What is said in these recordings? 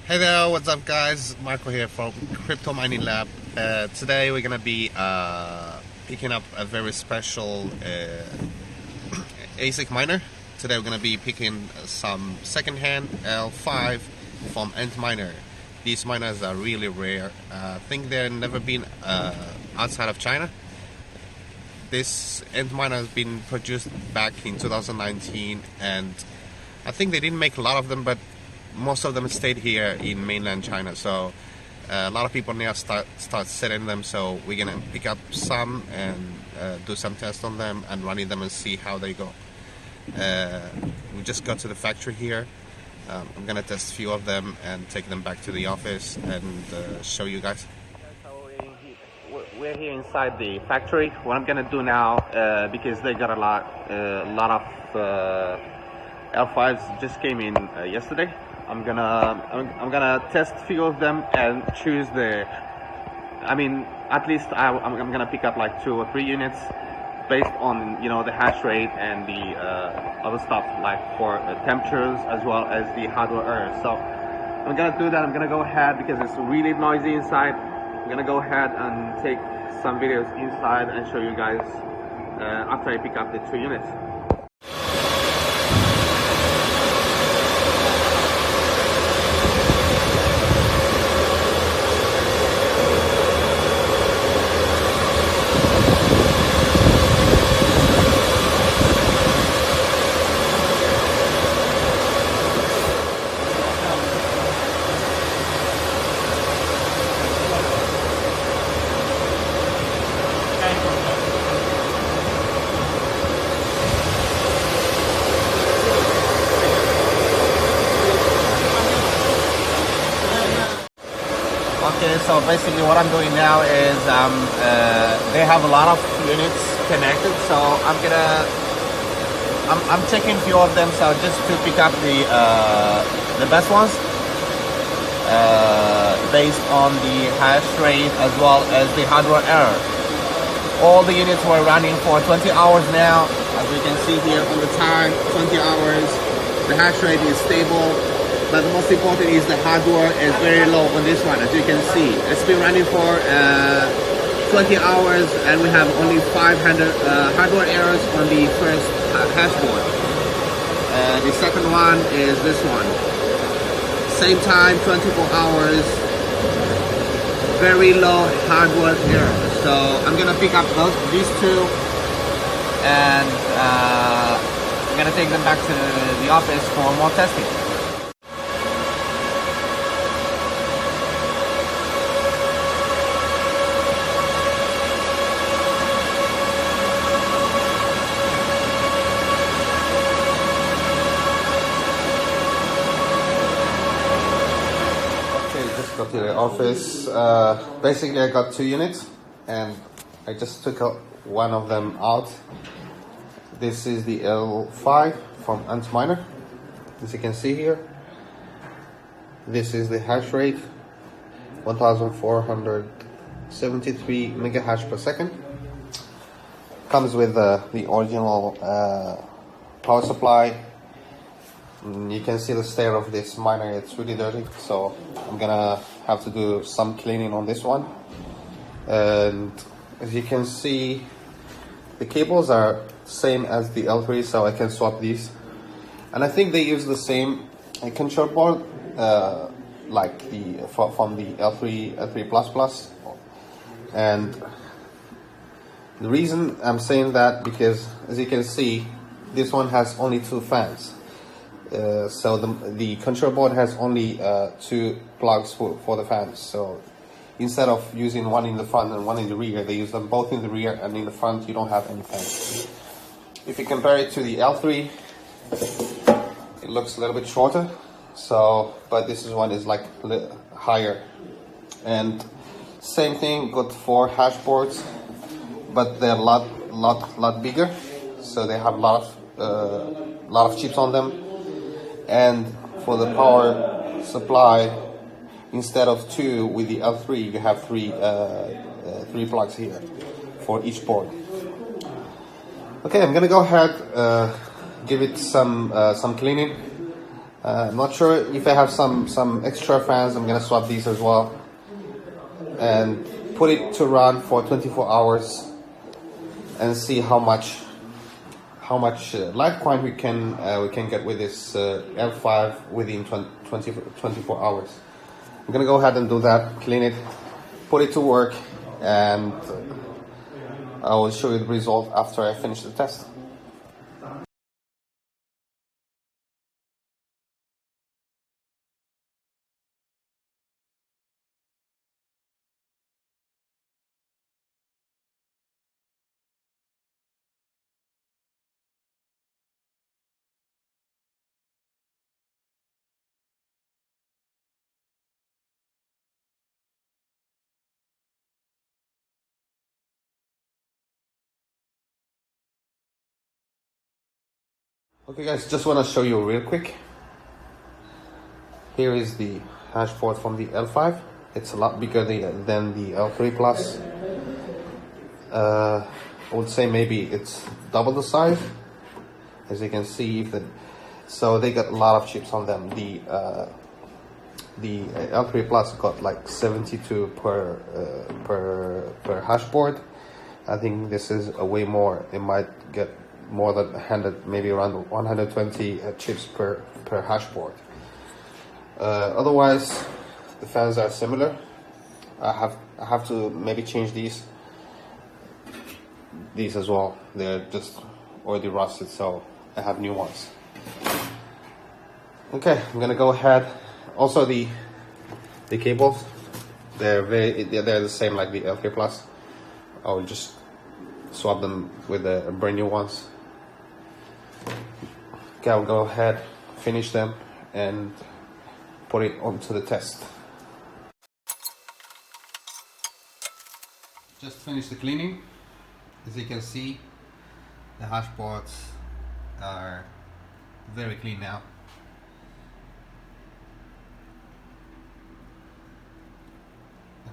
Hey there, what's up guys? Marco here from Crypto Mining Lab. Today we're gonna be picking up a very special Asic miner. Today we're gonna be picking some second-hand L5 from Antminer. These miners are really rare. I think they've never been outside of China. This Antminer has been produced back in 2019, and I think they didn't make a lot of them, but most of them stayed here in mainland China. So a lot of people now start selling them. So we're gonna pick up some and do some tests on them and running them and see how they go. We just got to the factory here. I'm gonna test a few of them and take them back to the office and show you guys. We're here inside the factory. What I'm gonna do now, because they got a lot of L5s just came in yesterday. I'm gonna test a few of them and choose at least I'm gonna pick up like 2 or 3 units based on the hash rate and the other stuff, like for temperatures as well as the hardware errors. So I'm gonna do that. I'm gonna go ahead because it's really noisy inside. I'm gonna go ahead and take some videos inside and show you guys after I pick up the 2 units. Okay, so basically what I'm doing now is they have a lot of units connected, so I'm checking a few of them, so just to pick up the best ones based on the hash rate as well as the hardware error. All the units were running for 20 hours now, as we can see here on the time, 20 hours. The hash rate is stable. But the most important is the hardware is very low on this one, as you can see. It's been running for 20 hours and we have only 500 hardware errors on the first hash board. The second one is this one. Same time, 24 hours, very low hardware errors. So I'm gonna pick up these 2 and I'm gonna take them back to the office for more testing. Got to the office. Basically I got 2 units and I just took one of them out. This is the L5 from Antminer, as you can see here. This is the hash rate, 1473 mega hash per second. Comes with the original power supply. You can see the state of this miner. It's really dirty, so I'm gonna have to do some cleaning on this one. And as you can see, the cables are same as the L3, so I can swap these. And I think they use the same control board like from the L3++. And the reason I'm saying that, because as you can see, this one has only 2 fans. So the control board has only 2 plugs for the fans. So instead of using one in the front and one in the rear, they use them both in the rear, and in the front you don't have any fans. If you compare it to the L3, it looks a little bit shorter. So, but this one is like higher. And same thing, got 4 hash boards, but they're a lot bigger. So they have a lot of chips on them. And for the power supply, instead of 2 with the L3, you have 3 plugs here for each board. Okay, I'm gonna go ahead, give it some cleaning, I'm not sure if I have some extra fans. I'm gonna swap these as well and put it to run for 24 hours and see how much Litecoin we can get with this L5 within 24 hours. I'm gonna go ahead and do that, clean it, put it to work, and I will show you the result after I finish the test. Okay guys, just want to show you real quick. Here is the hash board from the L5. It's a lot bigger than the L3 Plus. I would say maybe it's double the size, as you can see. So they got a lot of chips on them. The L3 Plus got like 72 per hash board. I think this is a way more. It might get more than 100, maybe around 120 chips per hash board. Otherwise, the fans are similar. I have to maybe change these as well. They're just already rusted, so I have new ones. Okay, I'm gonna go ahead. Also, the cables, they're the same like the L3 Plus. I will just swap them with the brand new ones. Okay, I'll go ahead, finish them, and put it onto the test. Just finished the cleaning. As you can see, the hash boards are very clean now.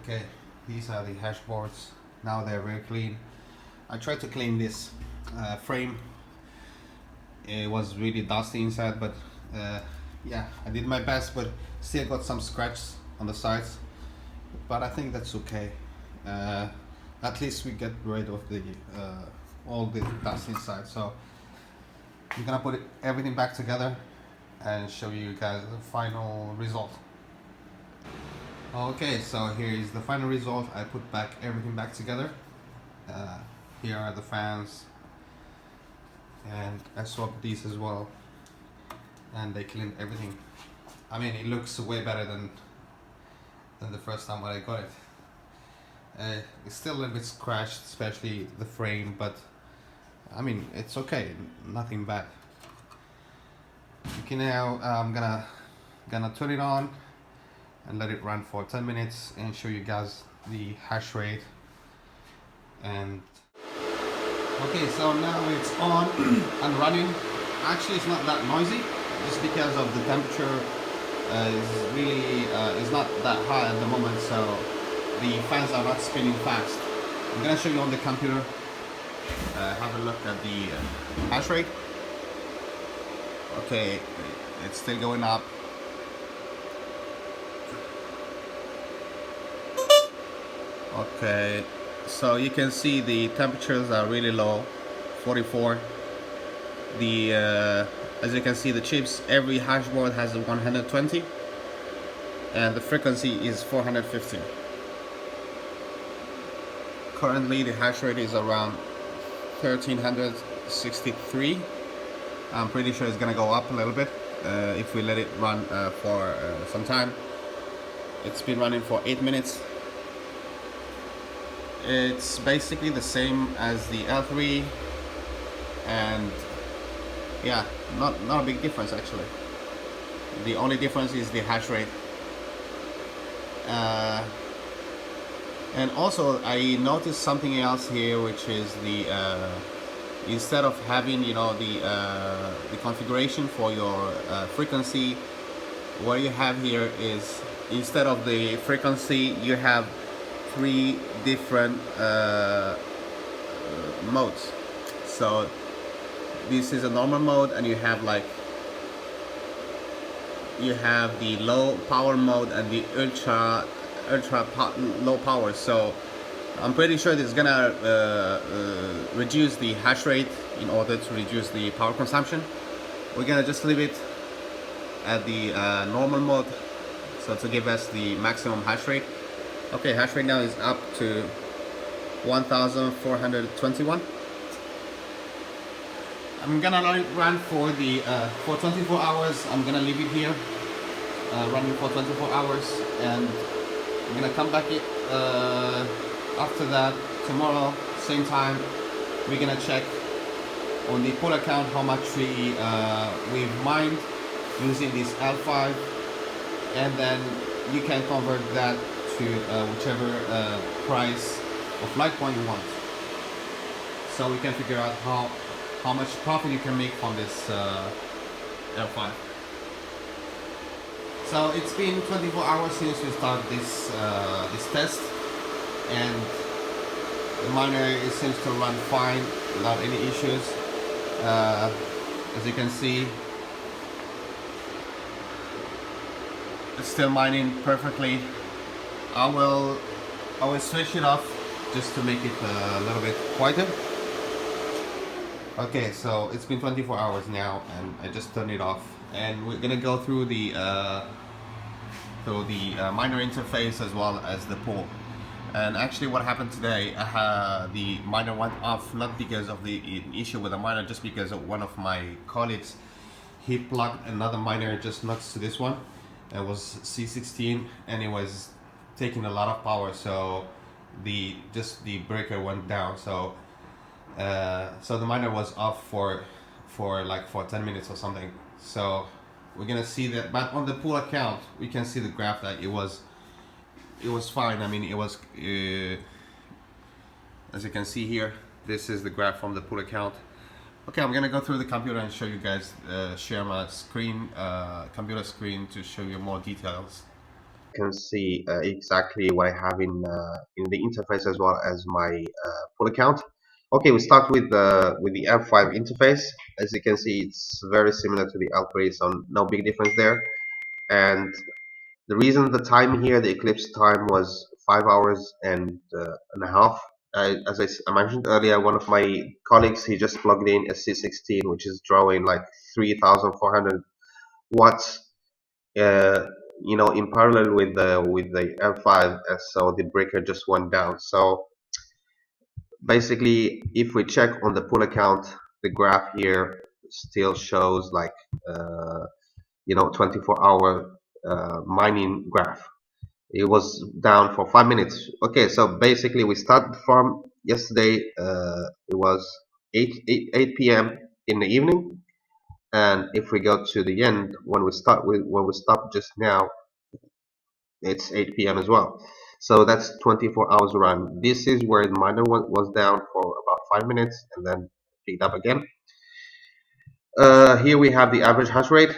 Okay, these are the hash boards. Now they're very clean. I tried to clean this frame. It was really dusty inside, but yeah, I did my best, but still got some scratches on the sides. But I think that's okay. At least we get rid of the all the dust inside. So I'm gonna put everything back together and show you guys the final result. Okay, so here is the final result. I put everything back together. Here are the fans, and I swapped these as well, and they cleaned everything. I mean, it looks way better than the first time when I got it. It's still a little bit scratched, especially the frame, but I mean, it's okay, nothing bad. Okay, now I'm gonna turn it on and let it run for 10 minutes and show you guys the hash rate. And okay, so now it's on and running. Actually, it's not that noisy, just because of the temperature is really is not that high at the moment, so the fans are not spinning fast. I'm gonna show you on the computer. Have a look at the hash rate. Okay, it's still going up. Okay, so you can see the temperatures are really low, 44. As you can see, the chips, every hash board has a 120, and the frequency is 450. Currently, the hash rate is around 1363. I'm pretty sure it's gonna go up a little bit if we let it run for some time. It's been running for 8 minutes. It's basically the same as the L3, and yeah, not a big difference actually. The only difference is the hash rate. And also I noticed something else here, which is the instead of having, you know, the configuration for your frequency, what you have here is, instead of the frequency, you have 3 different modes. So this is a normal mode, and you have like you have the low power mode and the low power. So I'm pretty sure this is gonna reduce the hash rate in order to reduce the power consumption. We're gonna just leave it at the normal mode, so to give us the maximum hash rate. Okay, hash rate now is up to 1421. I'm gonna let it run for the for 24 hours. I'm gonna leave it here running for 24 hours, and I'm gonna come back after that tomorrow same time. We're gonna check on the pool account how much we've mined using this L5, and then you can convert that to whichever price of Litecoin you want. So we can figure out how much profit you can make from this L5. So it's been 24 hours since we started this test, and the miner seems to run fine without any issues. As you can see, it's still mining perfectly. I will switch it off just to make it a little bit quieter. Okay, so it's been 24 hours now, and I just turned it off, and we're gonna go through the miner interface as well as the pool. And actually what happened today, the miner went off not because of the issue with the miner, just because of one of my colleagues, he plugged another miner just next to this one. It was C16 and it was taking a lot of power, so the breaker went down. So so the miner was off for 10 minutes or something. So we're gonna see that, but on the pool account we can see the graph that it was fine. I mean, it was as you can see here, this is the graph from the pool account. Okay, I'm gonna go through the computer and show you guys, share my screen, computer screen, to show you more details. You can see exactly what I have in the interface as well as my pool account. Okay, we start with the L5 interface. As you can see, it's very similar to the L3, so no big difference there. And the reason the time here, the eclipse time, was 5 hours and a half. As I mentioned earlier, one of my colleagues, he just plugged in a C16, which is drawing like 3,400 watts, you know, in parallel with the L5. So the breaker just went down. So basically, if we check on the pool account, the graph here still shows like you know, 24-hour mining graph. It was down for 5 minutes. Okay, so basically we started from yesterday. It was 8 p.m. in the evening, and if we go to the end, when we stop just now, it's 8 p.m. as well. So that's 24 hours run. This is where the miner was down for about 5 minutes and then picked up again. Here we have the average hash rate.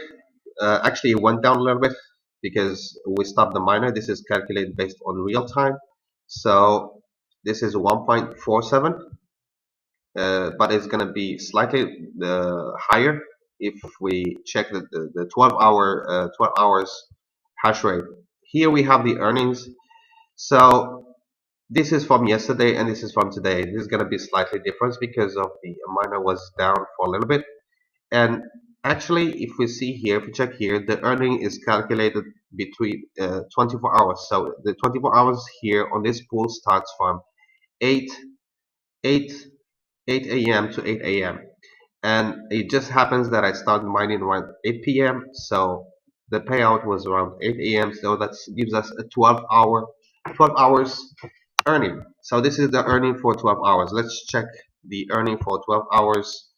Actually, it went down a little bit because we stopped the miner. This is calculated based on real time. So this is 1.47, but it's going to be slightly higher if we check the 12 hours hash rate. Here we have the earnings. So this is from yesterday and this is from today. This is going to be slightly different because of the miner was down for a little bit. And actually, if we see here, if we check here, the earning is calculated between 24 hours. So the 24 hours here on this pool starts from 8 8 8 a.m. to 8 a.m. And it just happens that I started mining around 8 p.m. So the payout was around 8 a.m. So that gives us a 12 hours earning. So this is the earning for 12 hours. Let's check the earning for 12 hours,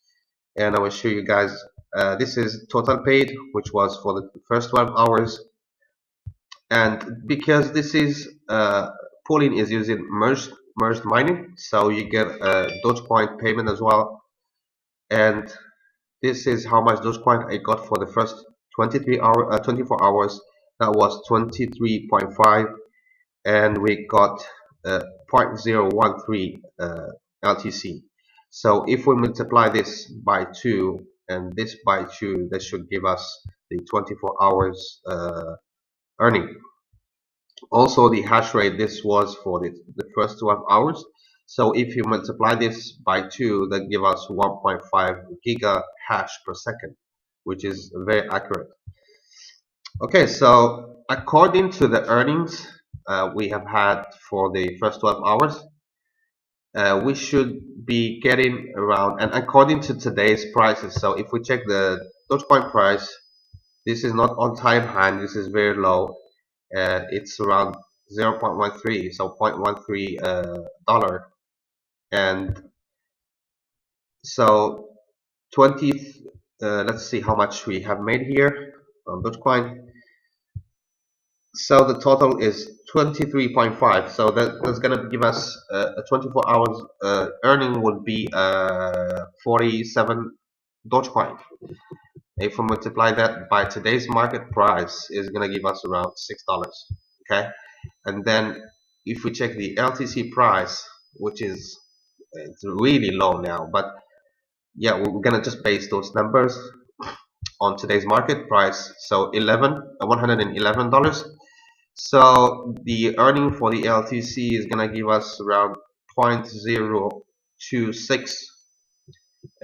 and I will show you guys. This is total paid, which was for the first 12 hours. And because this is pooling is using merged mining, so you get a Dogecoin payment as well. And this is how much Dogecoin I got for the first 24 hours. That was 23.5, and we got 0.013 LTC. So if we multiply this by 2, and this by 2, this should give us the 24 hours earning. Also the hash rate, this was for the first 12 hours. So if you multiply this by 2, that give us 1.5 giga hash per second, which is very accurate. Okay, so according to the earnings we have had for the first 12 hours, we should be getting around, and according to today's prices, so if we check the Dogecoin price, this is not on time hand, this is very low. It's around 0.13, so 0.13 dollar, and so 20 let's see how much we have made here on Dogecoin. So the total is 23.5, so that's gonna give us a 24 hours earning would be 47 Dogecoin. If we multiply that by today's market price, is gonna give us around $6. Okay, and then if we check the LTC price, which is it's really low now, but yeah, we're gonna just base those numbers on today's market price. So $111. So the earning for the LTC is gonna give us around 0.026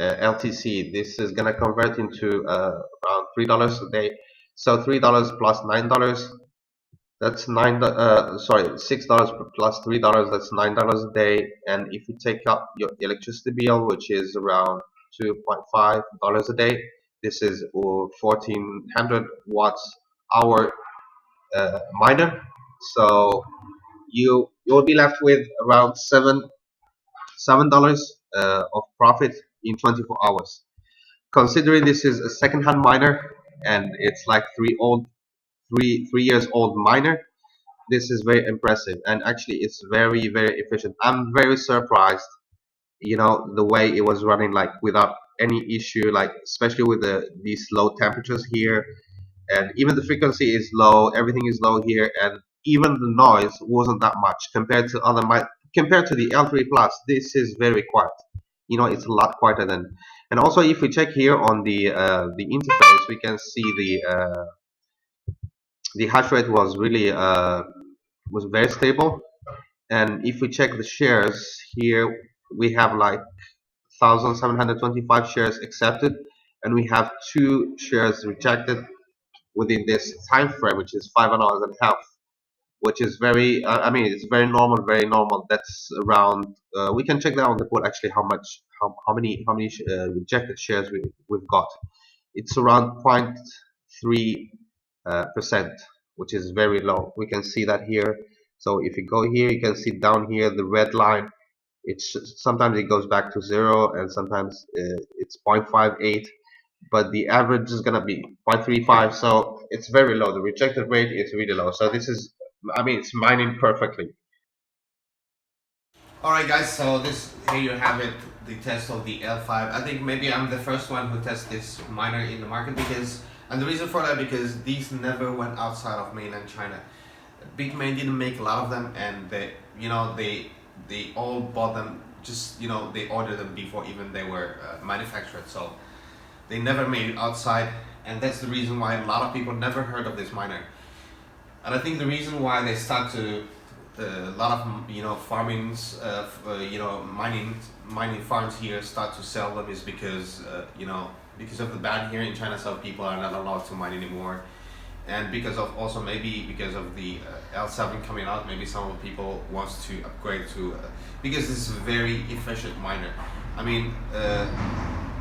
LTC. This is gonna convert into around $3 a day. So $3 plus $9, that's $6 plus $3, that's $9 a day. And if you take up your electricity bill, which is around $2.5 a day, this is 1400 watts hour miner. So you'll be left with around $7 of profit in 24 hours. Considering this is a second-hand miner and it's like three years old miner, this is very impressive, and actually it's very efficient. I'm very surprised, the way it was running, like without any issue, like especially with these low temperatures here, and even the frequency is low, everything is low here, and even the noise wasn't that much compared to the L3 Plus. This is very quiet. It's a lot quieter than. And also, if we check here on the interface, we can see the hash rate was really was very stable. And if we check the shares here, we have like 1,725 shares accepted, and we have 2 shares rejected within this time frame, which is 5 hours and a half, which is very, I mean, it's very normal, very normal. That's around. We can check that on the board actually how many rejected shares we've got. It's around 0.3 percent, which is very low. We can see that here. So if you go here, you can see down here the red line. It's sometimes it goes back to 0, and sometimes it's 0.58, but the average is gonna be 0.35. So it's very low. The rejected rate is really low. So this is, I mean, it's mining perfectly. Alright guys, so here you have it, the test of the L5. I think maybe I'm the first one who tests this miner in the market, and the reason for that, because these never went outside of mainland China. Bitmain didn't make a lot of them, and they all bought them, just they ordered them before even they were manufactured, so they never made it outside, and that's the reason why a lot of people never heard of this miner. And I think the reason why they start to a lot of farmings, mining farms here start to sell them is because because of the ban here in China, so people are not allowed to mine anymore, and because of also maybe because of the L7 coming out, maybe some of the people wants to upgrade to because this is a very efficient miner. I mean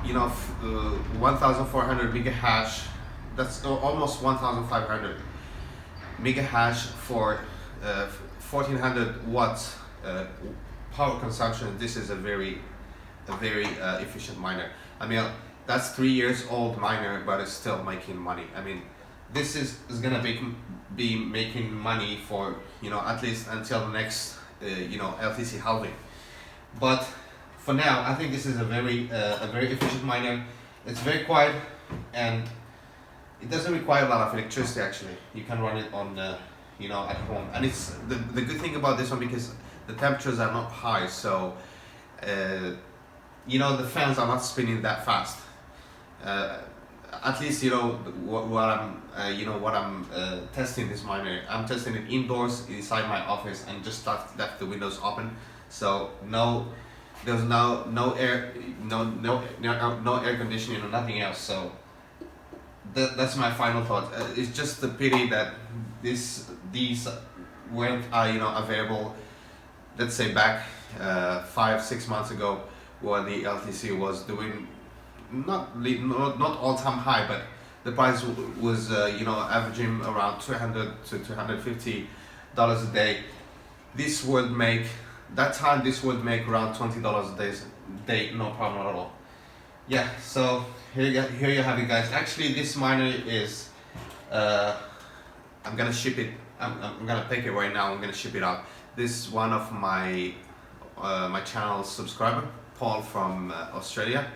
1,400 mega hash, that's almost 1,500 mega hash for 1,400 watts power consumption. This is a very efficient miner. I mean, that's 3 years old miner, but it's still making money. I mean, this is gonna be making money for at least until the next LTC halving. But for now, I think this is a very efficient miner. It's very quiet, and it doesn't require a lot of electricity. Actually, you can run it on at home, and it's the good thing about this one, because the temperatures are not high, so the fans are not spinning that fast. at least you know what I'm what I'm testing this miner. I'm testing it indoors inside my office and just left the windows open, so there's no air, no air conditioning or nothing else. So that's my final thought. It's just a pity that these weren't available, let's say back 5-6 months ago, where the LTC was doing not all-time high, but the price was averaging around $200 to $250 a day. This would make around $20 a day, no problem at all. Yeah, so here you have it, guys. Actually, this miner is I'm gonna ship it. I'm gonna pick it right now. I'm gonna ship it out. This is one of my my channel's subscriber, Paul from Australia,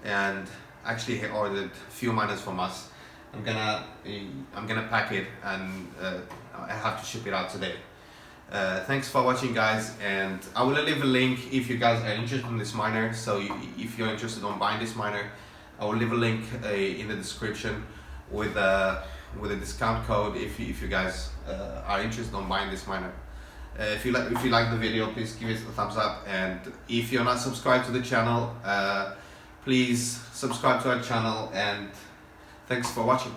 and actually he ordered a few miners from us. I'm gonna pack it, and I have to ship it out today. Thanks for watching, guys, and I will leave a link if you guys are interested in this miner. So if you're interested in buying this miner, I will leave a link in the description with a discount code if you guys are interested in buying this miner. If you like the video, please give it a thumbs up, and if you're not subscribed to the channel, please subscribe to our channel, and thanks for watching.